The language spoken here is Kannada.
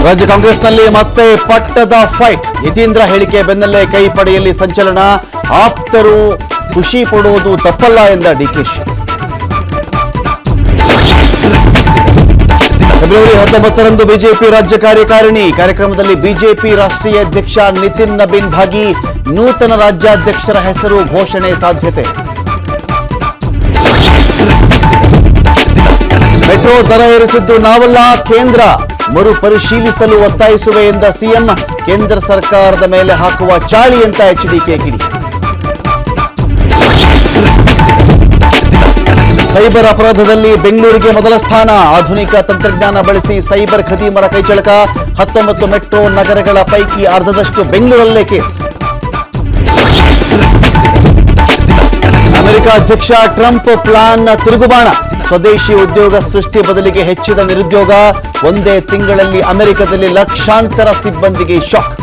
ರಾಜ್ಯ ಕಾಂಗ್ರೆಸ್ನಲ್ಲಿ ಮತ್ತೆ ಪಟ್ಟದ ಫೈಟ್. ಯತೀಂದ್ರ ಹೇಳಿಕೆ ಬೆನ್ನಲ್ಲೇ ಕೈ ಪಡೆಯಲ್ಲಿ ಸಂಚಲನ. ಆಪ್ತರು ಖುಷಿ ಪಡುವುದು ತಪ್ಪಲ್ಲ ಎಂದ ಡಿಕೆಶಿ. ಫೆಬ್ರವರಿ 19ರಂದು ಬಿಜೆಪಿ ರಾಜ್ಯ ಕಾರ್ಯಕಾರಿಣಿ ಕಾರ್ಯಕ್ರಮದಲ್ಲಿ ಬಿಜೆಪಿ ರಾಷ್ಟ್ರೀಯ ಅಧ್ಯಕ್ಷ ನಿತಿನ್ ನಬೀನ್ ಭಾಗಿ. ನೂತನ ರಾಜ್ಯಾಧ್ಯಕ್ಷರ ಹೆಸರು ಘೋಷಣೆ ಸಾಧ್ಯತೆ. ಮೆಟ್ರೋ ದರ ಏರಿಸಿದ್ದು ನಾವಲ್ಲ, ಕೇಂದ್ರ ಮರುಪರಿಶೀಲಿಸಲು ಒತ್ತಾಯಿಸುವೆ ಎಂದ ಸಿಎಂ. ಕೇಂದ್ರ ಸರ್ಕಾರದ ಮೇಲೆ ಹಾಕುವ ಚಾಳಿ ಅಂತ ಎಚ್ಡಿಕೆ ಕಿಡಿ. ಸೈಬರ್ ಅಪರಾಧದಲ್ಲಿ ಬೆಂಗಳೂರಿಗೆ ಮೊದಲ ಸ್ಥಾನ. ಆಧುನಿಕ ತಂತ್ರಜ್ಞಾನ ಬಳಸಿ ಸೈಬರ್ ಖದೀಮರ ಕೈಚಳಕ. 19 ಮೆಟ್ರೋ ನಗರಗಳ ಪೈಕಿ ಅರ್ಧದಷ್ಟು ಬೆಂಗಳೂರಲ್ಲೇ ಕೇಸ್. ಅಮೆರಿಕ ಅಧ್ಯಕ್ಷ ಟ್ರಂಪ್ ಪ್ಲಾನ್ ತಿರುಗುಬಾಣ. ಸ್ವದೇಶಿ ಉದ್ಯೋಗ ಸೃಷ್ಟಿ ಬದಲಿಗೆ ಹೆಚ್ಚಿದ ನಿರುದ್ಯೋಗ. ಒಂದೇ ತಿಂಗಳಲ್ಲಿ ಅಮೆರಿಕದಲ್ಲಿ ಲಕ್ಷಾಂತರ ಸಿಬ್ಬಂದಿಗೆ ಶಾಕ್.